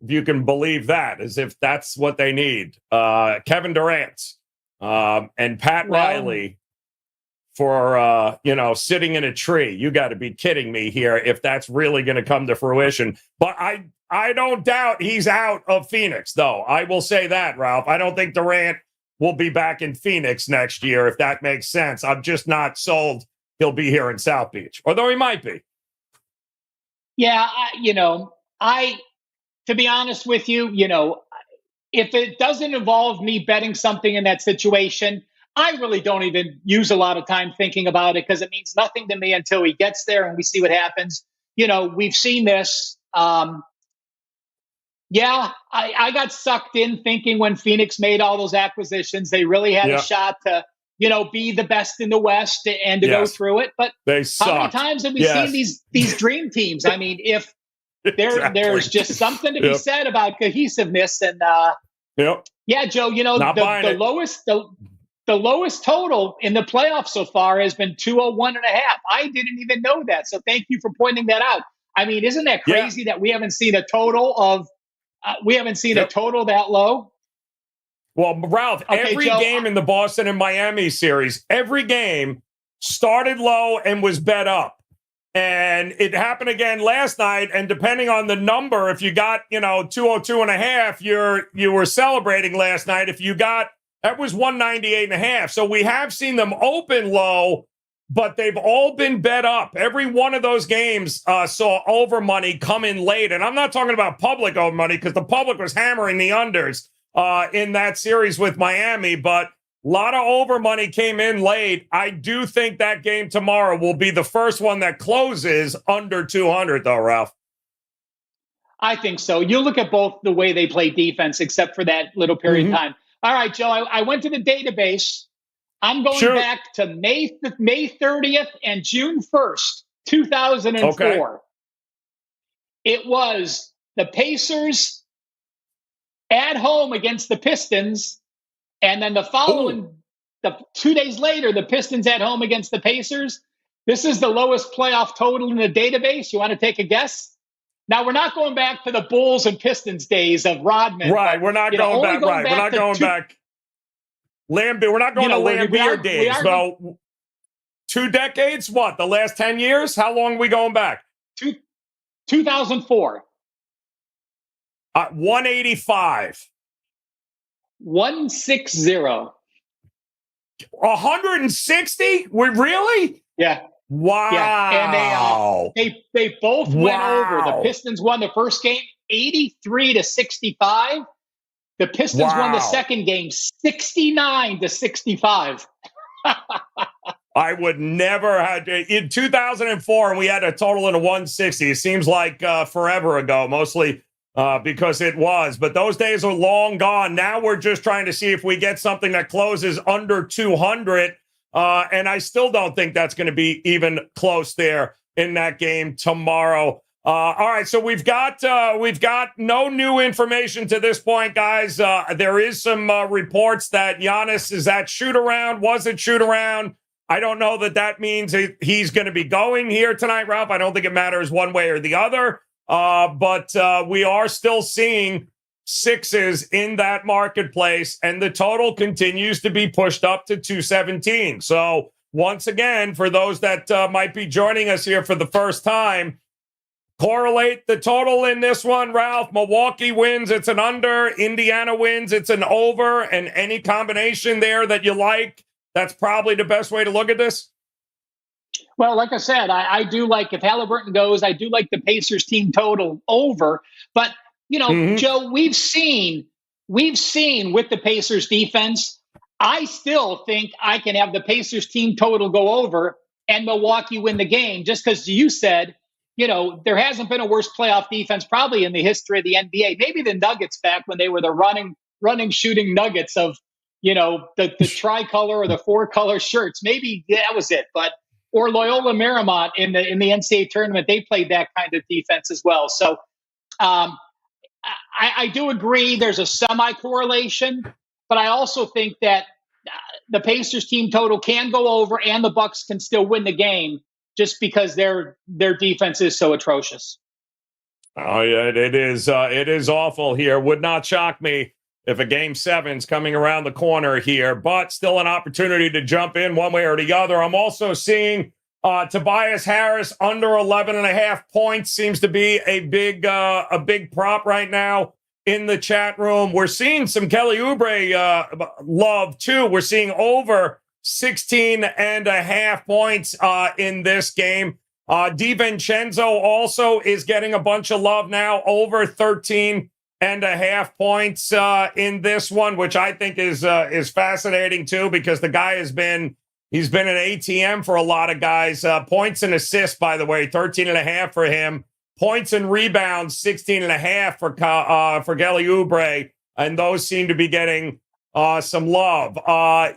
If you can believe that, as if that's what they need. Kevin Durant and Pat Riley for, sitting in a tree. You got to be kidding me here if that's really going to come to fruition. But I don't doubt he's out of Phoenix, though. I will say that, Ralph. I don't think Durant will be back in Phoenix next year, if that makes sense. I'm just not sold he'll be here in South Beach, although he might be. Yeah, to be honest with you, if it doesn't involve me betting something in that situation, I really don't even use a lot of time thinking about it because it means nothing to me until he gets there and we see what happens. We've seen this. I got sucked in thinking when Phoenix made all those acquisitions, they really had a shot to, be the best in the West and to go through it. But how many times have we seen these dream teams? I mean, if there's just something to be said about cohesiveness and Joe, the lowest total in the playoffs so far has been 201.5. I didn't even know that. So thank you for pointing that out. I mean, isn't that crazy that we haven't seen a total a total that low? Well, Ralph, every game in the Boston and Miami series, every game started low and was bet up. And it happened again last night. And depending on the number, if you got, 202.5, you were celebrating last night. If you got, that was 198.5. So we have seen them open low, but they've all been bet up. Every one of those games saw over money come in late. And I'm not talking about public over money because the public was hammering the unders in that series with Miami, but a lot of over money came in late. I do think that game tomorrow will be the first one that closes under 200, though, Ralph. I think so. You look at both the way they play defense, except for that little period of time. All right, Joe, I went to the database. I'm going back to May 30th and June 1st, 2004. Okay. It was the Pacers at home against the Pistons. And then the 2 days later, the Pistons at home against the Pacers. This is the lowest playoff total in the database. You want to take a guess? Now, we're not going back to the Bulls and Pistons days of Rodman. Right, we're not going back. Right, we're not going back. Lambeer, we're not going to Lambeer days. So 2 decades? What, the last 10 years? How long are we going back? 2004. 185. 160. 160? We really? Yeah. Wow. Yeah. And they both went over. The Pistons won the first game 83-65. The Pistons won the second game 69-65. I would never have in 2004, and we had a total in a 160. It seems like forever ago, mostly because it was. But those days are long gone. Now we're just trying to see if we get something that closes under 200. And I still don't think that's going to be even close there in that game tomorrow. All right, so we've got no new information to this point, guys. There is some reports that Giannis is at shoot-around. Was it shoot-around? I don't know that means he's going to be going here tonight, Ralph. I don't think it matters one way or the other. But we are still seeing sixes in that marketplace, and the total continues to be pushed up to 217. So once again, for those that might be joining us here for the first time, correlate the total in this one, Ralph. Milwaukee wins, it's an under. Indiana wins, it's an over. And any combination there that you like, that's probably the best way to look at this. Well, like I said, I do like, if Halliburton goes, I do like the Pacers team total over. But, Joe, we've seen with the Pacers defense, I still think I can have the Pacers team total go over and Milwaukee win the game, just because you said, there hasn't been a worse playoff defense probably in the history of the NBA. Maybe the Nuggets back when they were the running, shooting Nuggets of, the tricolor or the four-color shirts. Maybe that was it. Or Loyola Marymount in the NCAA tournament, they played that kind of defense as well. So I do agree there's a semi-correlation, but I also think that the Pacers team total can go over and the Bucks can still win the game just because their defense is so atrocious. Oh, yeah, it is awful here. Would not shock me if a game 7's coming around the corner here, but still an opportunity to jump in one way or the other. I'm also seeing Tobias Harris under 11.5 points seems to be a big prop right now in the chat room. We're seeing some Kelly Oubre love too. We're seeing over 16.5 points in this game. DiVincenzo also is getting a bunch of love now, over 13.5 points in this one, which I think is fascinating too, because the guy he's been an ATM for a lot of guys. Points and assists, by the way, 13.5 for him. Points and rebounds, 16.5 for Kelly Oubre, and those seem to be getting some love. I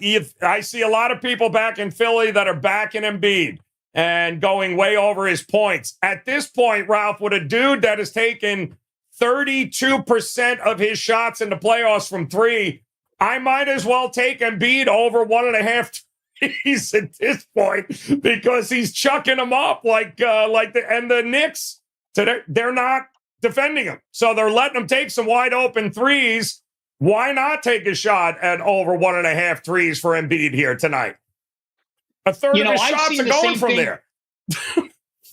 see a lot of people back in Philly that are backing Embiid and going way over his points. At this point, Ralph, with a dude that has taken 32% of his shots in the playoffs from three, I might as well take Embiid over 1.5 threes at this point, because he's chucking them up and the Knicks today, they're not defending him. So they're letting him take some wide open threes. Why not take a shot at over 1.5 threes for Embiid here tonight? A third of his shots are going from there.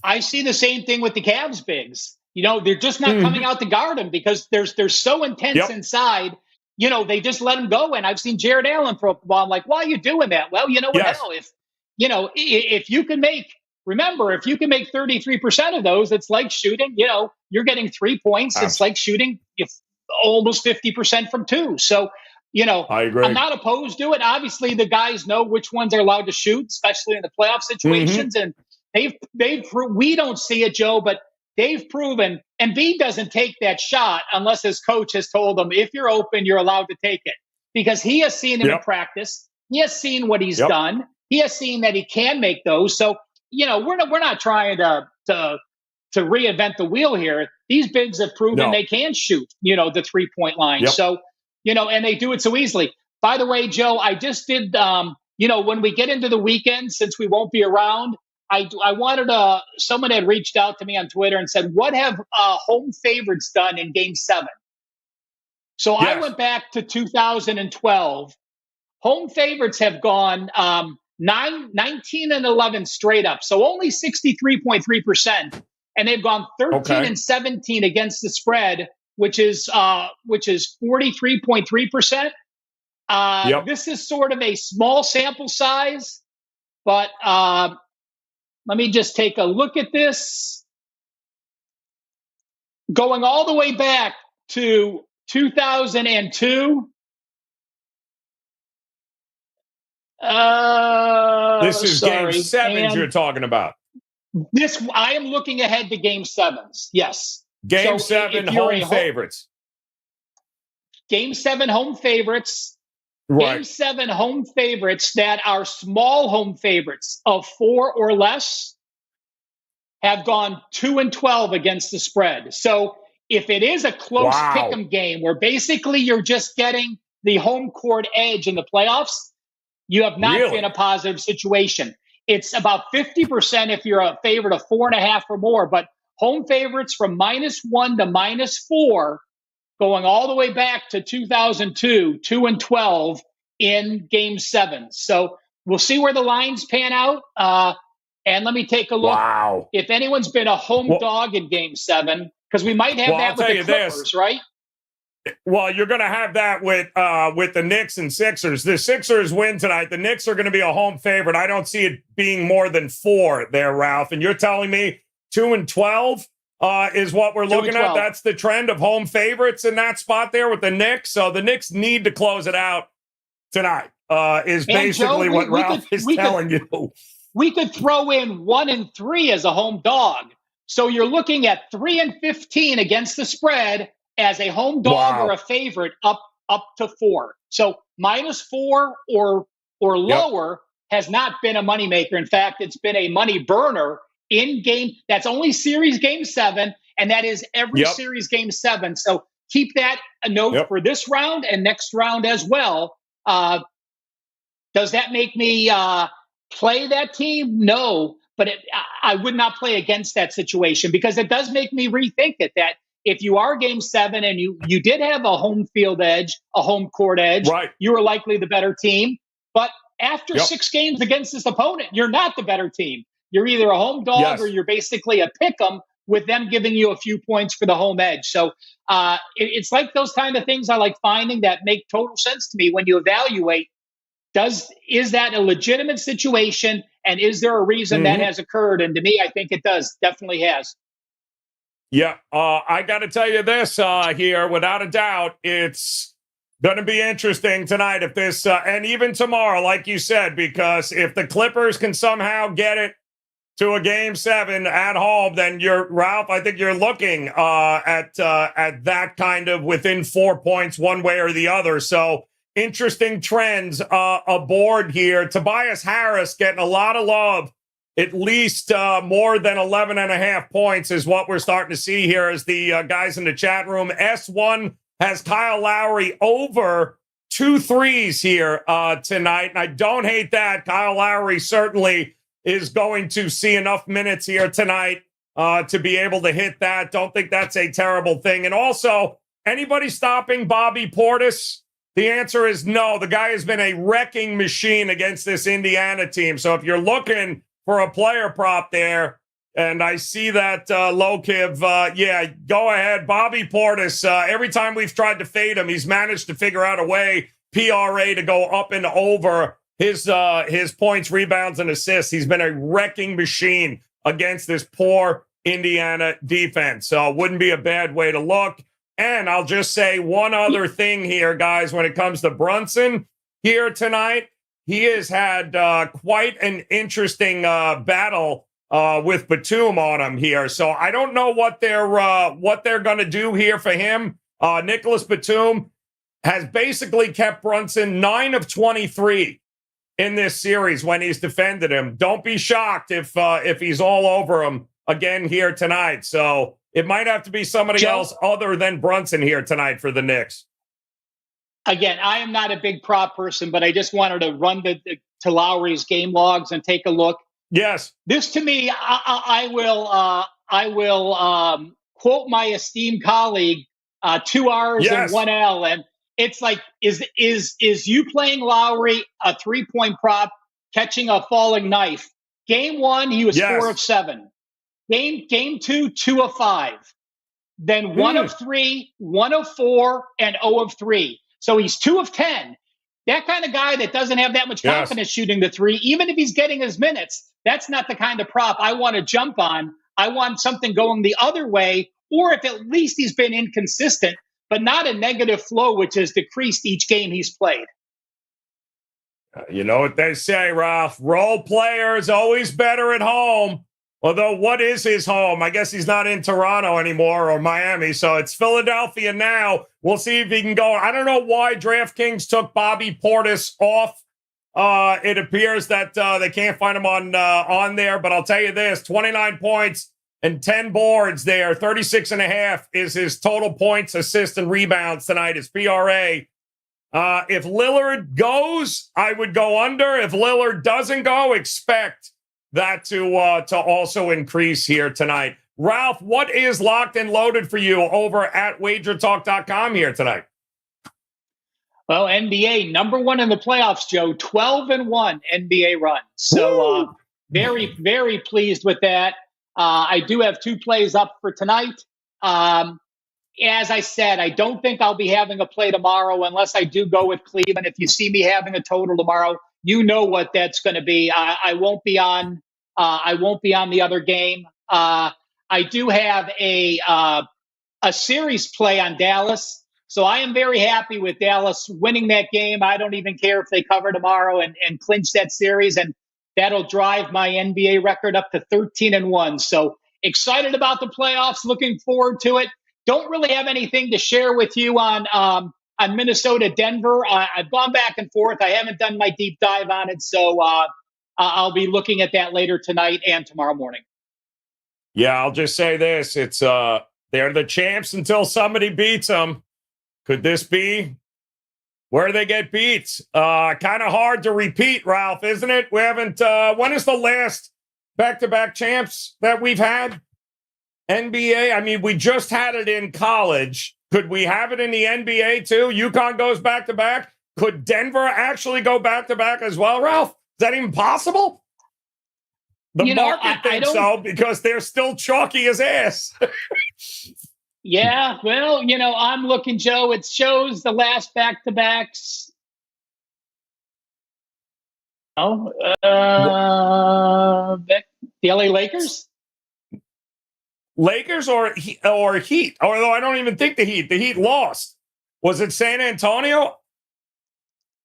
I see the same thing with the Cavs bigs. They're just not coming out to guard him because they're so intense inside. They just let him go. And I've seen Jared Allen for a while. I'm like, why are you doing that? Well, you know what? Yes. Hell, if you can make 33% of those, it's like shooting, you're getting 3 points. It's like shooting almost 50% from two. So, I agree. I'm not opposed to it. Obviously, the guys know which ones are allowed to shoot, especially in the playoff situations. And we don't see it, Joe, but they've proven Embiid doesn't take that shot unless his coach has told him, if you're open, you're allowed to take it, because he has seen him in practice. He has seen what he's done. He has seen that he can make those. So, we're not trying to reinvent the wheel here. These bigs have proven they can shoot, the 3-point line. So, and they do it so easily. By the way, Joe, I just did, when we get into the weekend, since we won't be around, I wanted someone had reached out to me on Twitter and said, what have home favorites done in Game 7? So I went back to 2012. Home favorites have gone 19 and 11 straight up. So only 63.3%. And they've gone 13 and 17 against the spread, which is 43.3%. This is sort of a small sample size, but let me just take a look at this. Going all the way back to 2002. This is Game 7 you're talking about. I am looking ahead to Game 7s. Yes. Game 7 home favorites. Game 7 home favorites. Right. Game 7 home favorites that are small home favorites of 4 or less have gone 2 and 12 against the spread. So if it is a close pick'em game where basically you're just getting the home court edge in the playoffs, you have not been a positive situation. It's about 50% if you're a favorite of 4.5 or more, but home favorites from -1 to -4 going all the way back to 2002, 2-12 in Game 7. So we'll see where the lines pan out. And let me take a look. Wow. If anyone's been a home dog in Game 7, because we might have that with the Clippers, right? Well, you're going to have that with the Knicks and Sixers. The Sixers win tonight. The Knicks are going to be a home favorite. I don't see it being more than 4 there, Ralph. And you're telling me 2-12 is what we're looking at? That's the trend of home favorites in that spot there with the Knicks. So the Knicks need to close it out tonight is basically what Ralph is telling you. We could throw in 1-3 as a home dog. So you're looking at 3-15 against the spread as a home dog or a favorite up to 4. So -4 or lower has not been a moneymaker. In fact, it's been a money burner in game. That's only series Game 7, and that is every series Game 7. So keep that a note for this round and next round as well. Does that make me play that team? No, but I would not play against that situation because it does make me rethink it, that if you are Game 7 and you did have a home field edge, a home court edge, you were likely the better team. But after 6 games against this opponent, you're not the better team. You're either a home dog or you're basically a pick 'em with them giving you a few points for the home edge. So it's like those kind of things I like finding that make total sense to me when you evaluate. Is that a legitimate situation, and is there a reason that has occurred? And to me, I think it does. Definitely has. Yeah, I got to tell you this here, without a doubt, it's going to be interesting tonight if this, and even tomorrow, like you said, because if the Clippers can somehow get it to a Game 7 at home, then Ralph, I think you're looking at that kind of within 4 points one way or the other. So interesting trends aboard here. Tobias Harris getting a lot of love. At least more than 11.5 points is what we're starting to see here as the guys in the chat room. S1 has Kyle Lowry over 2 threes here tonight. And I don't hate that. Kyle Lowry certainly is going to see enough minutes here tonight to be able to hit that. Don't think that's a terrible thing. And also, anybody stopping Bobby Portis? The answer is no. The guy has been a wrecking machine against this Indiana team. So if you're looking for a player prop there, and I see that Lokiv, go ahead. Bobby Portis, every time we've tried to fade him, he's managed to figure out a way, PRA, to go up and over his points, rebounds, and assists. He's been a wrecking machine against this poor Indiana defense. So it wouldn't be a bad way to look. And I'll just say one other thing here, guys, when it comes to Brunson here tonight. He has had quite an interesting battle with Batum on him here. So I don't know what they're going to do here for him. Nicholas Batum has basically kept Brunson 9 of 23 in this series when he's defended him. Don't be shocked if he's all over him again here tonight. So it might have to be somebody else other than Brunson here tonight for the Knicks. Again, I am not a big prop person, but I just wanted to run to Lowry's game logs and take a look. Yes. This, to me, I will quote my esteemed colleague, 2 R's and 1 L. And it's like, is you playing Lowry a 3-point prop, catching a falling knife? Game 1, he was 4 of 7. Game 2, 2 of 5. Then 1 of 3, 1 of 4, and 0 of 3. So he's 2 of 10. That kind of guy that doesn't have that much confidence shooting the 3, even if he's getting his minutes, that's not the kind of prop I want to jump on. I want something going the other way, or if at least he's been inconsistent, but not a negative flow, which has decreased each game he's played. You know what they say, Ralph. Role players always better at home. Although, what is his home? I guess he's not in Toronto anymore or Miami, so it's Philadelphia now. We'll see if he can go. I don't know why DraftKings took Bobby Portis off. It appears that they can't find him on there, but I'll tell you this, 29 points and 10 boards there. 36.5 is his total points, assists, and rebounds tonight, his PRA. If Lillard goes, I would go under. If Lillard doesn't go, expect that to also increase here tonight. Ralph, what is locked and loaded for you over at WagerTalk.com here tonight? Well, NBA number one in the playoffs, Joe. 12-1 NBA run. So very, very pleased with that. I do have 2 plays up for tonight. As I said, I don't think I'll be having a play tomorrow unless I do go with Cleveland. If you see me having a total tomorrow, you know what that's going to be. I won't be on. I won't be on the other game. I do have a series play on Dallas. So I am very happy with Dallas winning that game. I don't even care if they cover tomorrow and clinch that series. And that'll drive my NBA record up to 13-1. So excited about the playoffs. Looking forward to it. Don't really have anything to share with you on Minnesota, Denver. I've gone back and forth. I haven't done my deep dive on it. So I'll be looking at that later tonight and tomorrow morning. Yeah, I'll just say this. It's they're the champs until somebody beats them. Could this be where they get beat? Kind of hard to repeat, Ralph, isn't it? We haven't. When is the last back-to-back champs that we've had? NBA? I mean, we just had it in college. Could we have it in the NBA too? UConn goes back-to-back. Could Denver actually go back-to-back as well, Ralph? Is that even possible? The market thinks so because they're still chalky as ass. Yeah, well, I'm looking, Joe. It shows the last back-to-backs. The LA Lakers? Lakers or Heat? Although I don't even think the Heat lost. Was it San Antonio?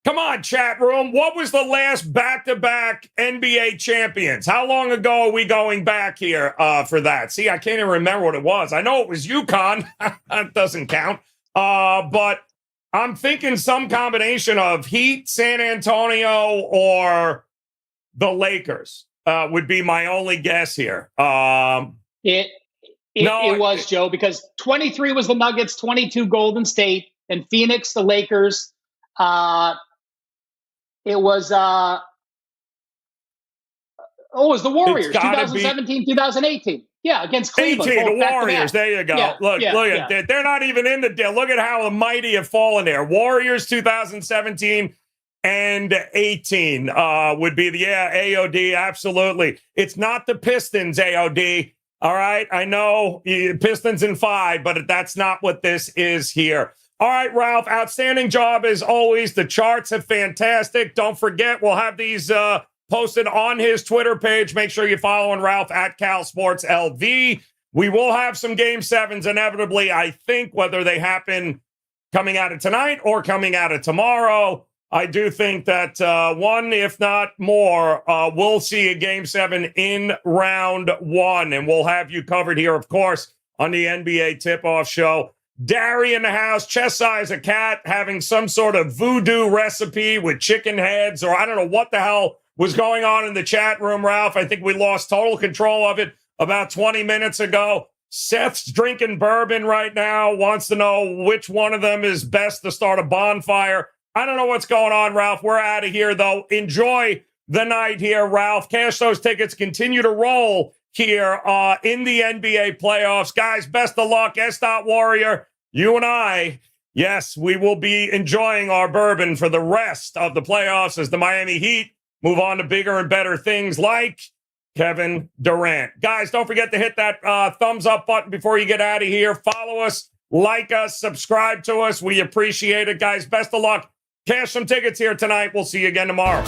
Come on, chat room. What was the last back-to-back NBA champions? How long ago are we going back here for that? See, I can't even remember what it was. I know it was UConn. That doesn't count. But I'm thinking some combination of Heat, San Antonio, or the Lakers would be my only guess here. It was, Joe, because 23 was the Nuggets, 22 Golden State, and Phoenix, the Lakers. It was it was the Warriors, 2017, 2018. Yeah, against Cleveland. 18, the Warriors. There you go. Yeah, look at that. They're not even in the deal. Look at how the mighty have fallen there. Warriors 2017 and 18 would be the AOD. Absolutely. It's not the Pistons, AOD. All right. I know Pistons in 5, but that's not what this is here. All right, Ralph, outstanding job as always. The charts are fantastic. Don't forget, we'll have these posted on his Twitter page. Make sure you're following Ralph at CalSportsLV. We will have some Game 7s inevitably, I think, whether they happen coming out of tonight or coming out of tomorrow. I do think that one, if not more, we'll see a Game 7 in round 1, and we'll have you covered here, of course, on the NBA Tip-Off Show. Dari in the house, chest size a cat, having some sort of voodoo recipe with chicken heads, or I don't know what the hell was going on in the chat room, Ralph. I think we lost total control of it about 20 minutes ago. Seth's drinking bourbon right now, wants to know which one of them is best to start a bonfire. I don't know what's going on, Ralph. We're out of here, though. Enjoy the night here, Ralph. Cash those tickets. Continue to roll here in the NBA playoffs. Guys, best of luck. S. Warrior, you and I, yes, we will be enjoying our bourbon for the rest of the playoffs as the Miami Heat move on to bigger and better things like Kevin Durant. Guys, don't forget to hit that thumbs up button before you get out of here. Follow us, like us, subscribe to us. We appreciate it, guys. Best of luck. Cash some tickets here tonight. We'll see you again tomorrow.